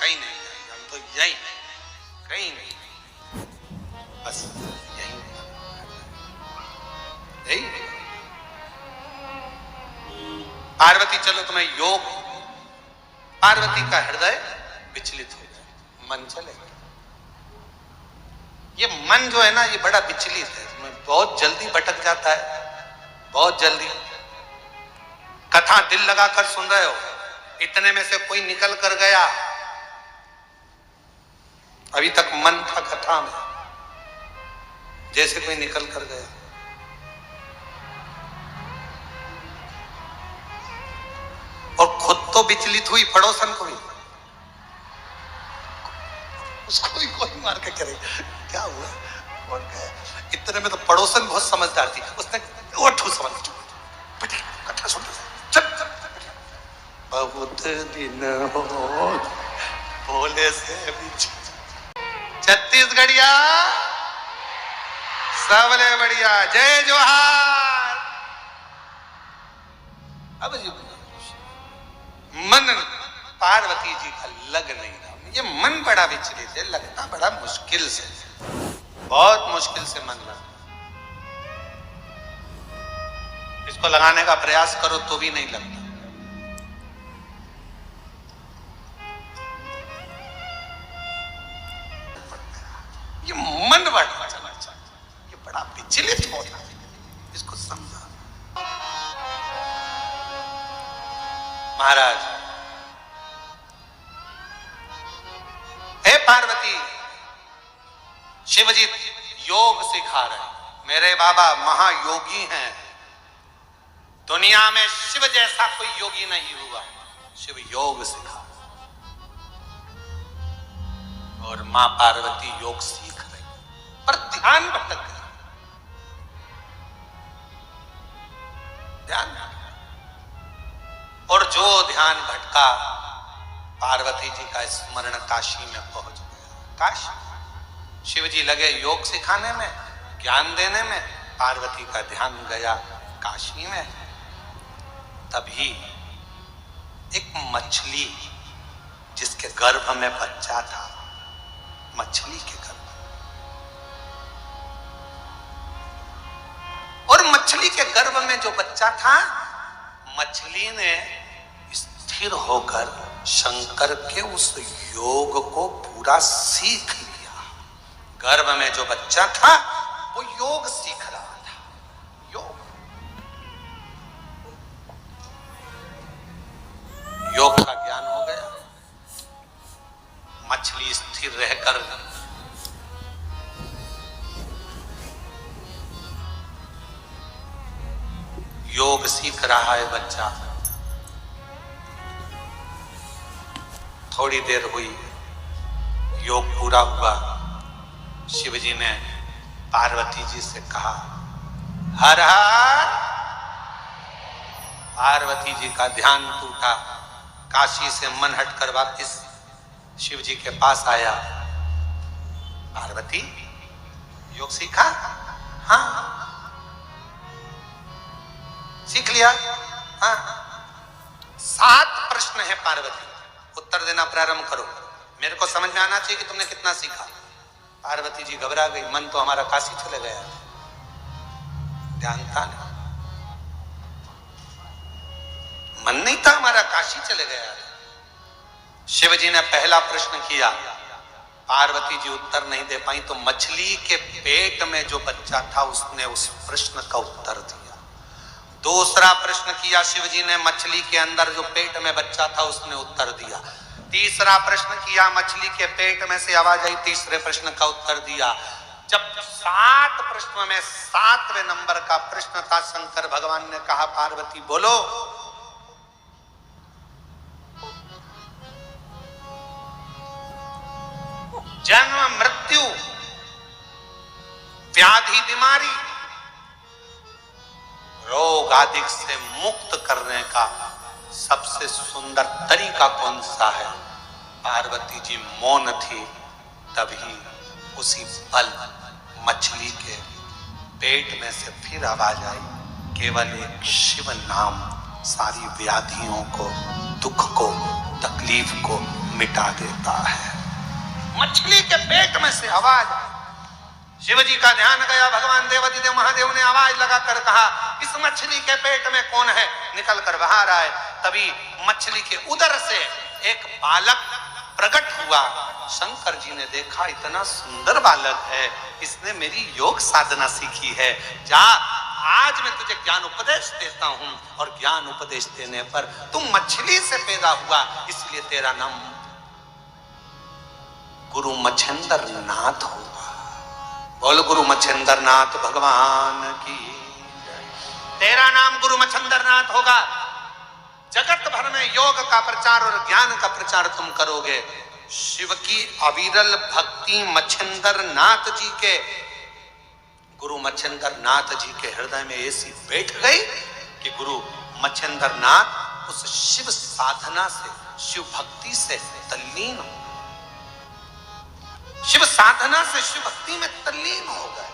कहीं नहीं जाएंगे, हम तो यही कहीं नहीं, बस यही यही। पार्वती चलो तुम्हें योग, पार्वती का हृदय विचलित हो जाए, मन चलेगा। ये मन जो है ना ये बड़ा विचलित है, बहुत जल्दी भटक जाता है, बहुत जल्दी। कथा दिल लगाकर सुन रहे हो, इतने में से कोई निकल कर गया, अभी तक मन था कथा में, जैसे कोई निकल कर गया। और खुद तो विचलित हुई, पड़ोसन को भी, उसको भी कोई मार के करे क्या हुआ और क्या। इतने में तो पड़ोसन बहुत समझदार थी, उसने उठू समझ कथा सुन, बहुत दिन हो बोले से छत्तीसगढ़िया सबले बढ़िया, जय जोहार। अब जी मन पार्वती जी का लग नहीं रहा, ये मन बड़ा विचलित है, लगता बड़ा मुश्किल से, बहुत मुश्किल से मन लगता। इसको लगाने का प्रयास करो तो भी नहीं लगता। ये मन बढ़ना चला जाता, ये बड़ा विचलित होता है, इसको समझा। महाराज, हे पार्वती, शिवजी योग सिखा रहे, मेरे बाबा महायोगी हैं, दुनिया में शिव जैसा कोई योगी नहीं हुआ, शिव योग सिखा। और मां पार्वती योग सीख रही, पर ध्यान भटक गया, ध्यान। और जो ध्यान भटका, पार्वती जी का स्मरण काशी में पहुंच गया। काशी, शिव जी लगे योग सिखाने में, ज्ञान देने में, पार्वती का ध्यान गया काशी में। तभी एक मछली जिसके गर्भ में बच्चा था, मछली के गर्भ, और मछली के गर्भ में जो बच्चा था, मछली ने स्थिर होकर शंकर के उस योग को पूरा सीख लिया। गर्भ में जो बच्चा था वो योग सीख रहा था, योग का ज्ञान हो गया। मछली स्थिर रहकर योग सीख रहा है बच्चा। थोड़ी देर हुई, योग पूरा हुआ। शिवजी ने पार्वती जी से कहा, हर हर। पार्वती जी का ध्यान टूटा, काशी से मन हटकर वापस शिव जी के पास आया। पार्वती, योग सीखा? हाँ, सीख लिया। हाँ, 7 प्रश्न है पार्वती, उत्तर देना प्रारंभ करो, मेरे को समझ में आना चाहिए कि तुमने कितना सीखा। पार्वती जी घबरा गई, मन तो हमारा काशी चले गया, ध्यान था नहीं, मन नहीं था हमारा, काशी चले गया। शिवजी ने पहला प्रश्न किया, पार्वती जी उत्तर नहीं दे पाई, तो मछली के पेट में जो बच्चा था उसने उस प्रश्न का उत्तर दिया। दूसरा प्रश्न किया शिवजी ने, मछली के अंदर जो पेट में बच्चा था उसने उत्तर दिया। तीसरा प्रश्न किया, मछली के पेट में से आवाज आई, तीसरे प्रश्न का उत्तर दिया। जब 7 प्रश्नों में 7वें नंबर का प्रश्न था, शंकर भगवान ने कहा, पार्वती बोलो। जन्म मृत्यु व्याधि बीमारी रोग आदि से मुक्त करने का सबसे सुंदर तरीका कौन सा है? पार्वती जी मौन थी, तभी उसी पल मछली के पेट में से फिर आवाज आई, केवल एक शिव नाम सारी व्याधियों को, दुख को, तकलीफ को मिटा देता है। मछली के पेट में से आवाज, शिव जी का ध्यान गया, भगवान देवाधिदेव महादेव ने आवाज लगाकर कहा, इस मछली के पेट में कौन है, निकल कर बाहर आए। तभी मछली के उदर से एक बालक प्रकट हुआ। शंकर जी ने देखा, इतना सुंदर बालक है, इसने मेरी योग साधना सीखी है, जा आज मैं तुझे ज्ञान उपदेश देता हूं, और ज्ञान उपदेश देने पर तुम मछली से पैदा हुआ, इसलिए तेरा नाम गुरु मच्छिंद्र नाथ होगा। बोल गुरु मच्छिंद्र नाथ भगवान की, तेरा नाम गुरु मच्छिंद्र नाथ होगा। जगत भर में योग का प्रचार और ज्ञान का प्रचार तुम करोगे। शिव की अविरल भक्ति मच्छिंद्र नाथ जी के, गुरु मच्छिंद्र नाथ जी के हृदय में ऐसी बैठ गई कि गुरु मच्छिंद्र नाथ उस शिव साधना से, शिव भक्ति से तल्लीन हो, शिव साधना से शिव भक्ति में तल्लीन हो गए।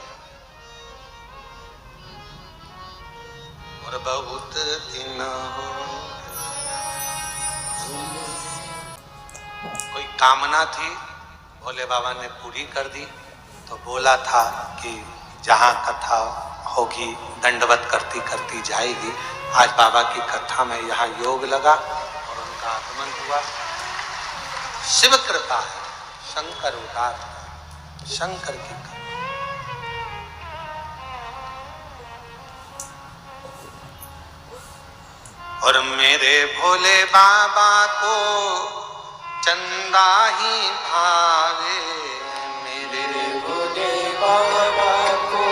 और बहुत दिन हो, कोई कामना थी, भोले बाबा ने पूरी कर दी। तो बोला था कि जहां कथा होगी दंडवत करती करती जाएगी। आज बाबा की कथा में यहाँ योग लगा और उनका आगमन हुआ। शिव कृपा है, शंकर उदार, शंकर की कृपा। और मेरे भोले बाबा को चंदा ही भावे, मेरे भोले बाबा को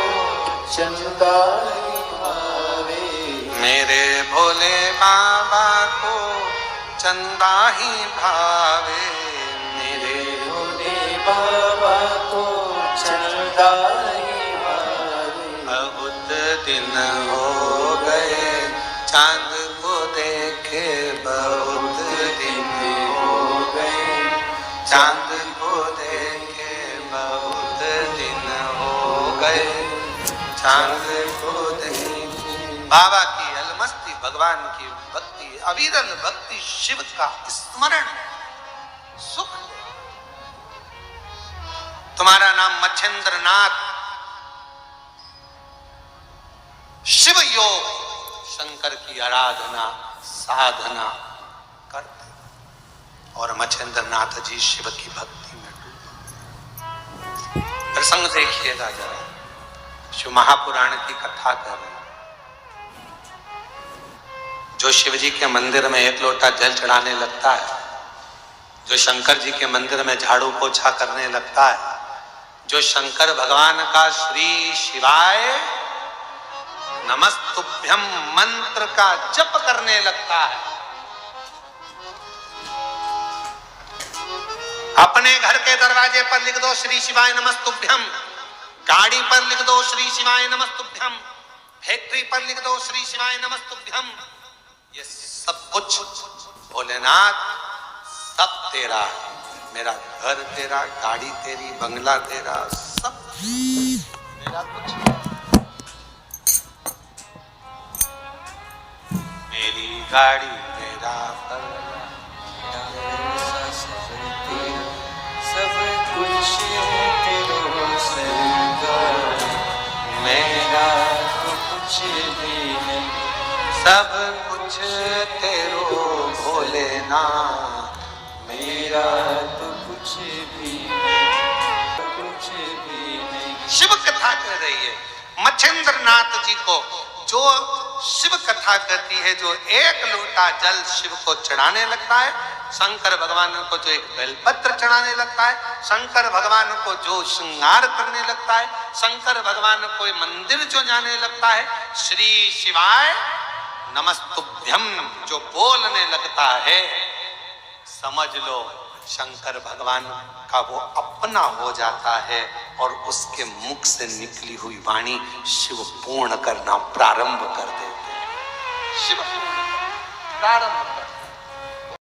चंदा ही भावे, मेरे भोले बाबा को चंदा ही भावे, मेरे भोले बाबा को चंदा ही भावे। बहुत दिन हो गए चांद को देखे, बहुत दिन हो गए चांद को देखे, बहुत दिन हो गए चांद को देखे। बाबा की अलमस्ती, भगवान की भक्ति, अविरल भक्ति, शिव का स्मरण सुख। तुम्हारा नाम मच्छिंद्र नाथ, शिव योग, शंकर की आराधना साधना करते और मच्छिंद्र नाथ जी शिव की भक्ति में डूबे। प्रसंग देखिएगा जरा, शिव महापुराण की कथा कर रहे हैं। जो शिव जी के मंदिर में एक लोटा जल चढ़ाने लगता है, जो शंकर जी के मंदिर में झाड़ू पोछा करने लगता है, जो शंकर भगवान का श्री शिवाय नमस्तुभ्यम मंत्र का जप करने लगता है, अपने घर के दरवाजे पर लिख दो श्री शिवाय नमस्तुभ्यम, गाड़ी पर लिख दो श्री शिवाय नमस्तुभ्यम, फैक्ट्री पर लिख दो श्री शिवाय नमस्तुभ्यम। ये सब कुछ भोलेनाथ सब तेरा है, मेरा घर तेरा, गाड़ी तेरी, बंगला तेरा, सब मेरा कुछ नहीं। मेरी गाड़ी मेरा बंगला, सब कुछ तेरो सरकार, मेरा तो कुछ भी नहीं, सब कुछ तेरो भोलेनाथ, मेरा तो कुछ भी नहीं, कुछ भी नहीं। शिव कथा कह रही है मच्छिंद्र नाथ जी को, जो शिव कथा कहती है, जो एक लोटा जल शिव को चढ़ाने लगता है, शंकर भगवान को जो एक बेलपत्र चढ़ाने लगता है, शंकर भगवान को जो श्रृंगार करने लगता है, शंकर भगवान को मंदिर जो जाने लगता है, श्री शिवाय नमस्तुभ्यम जो बोलने लगता है, समझ लो शंकर भगवान का वो अपना हो जाता है और उसके मुख से निकली हुई वाणी शिव पूर्ण करना प्रारंभ कर देते हैं। शिव पूर्ण प्रारंभ कर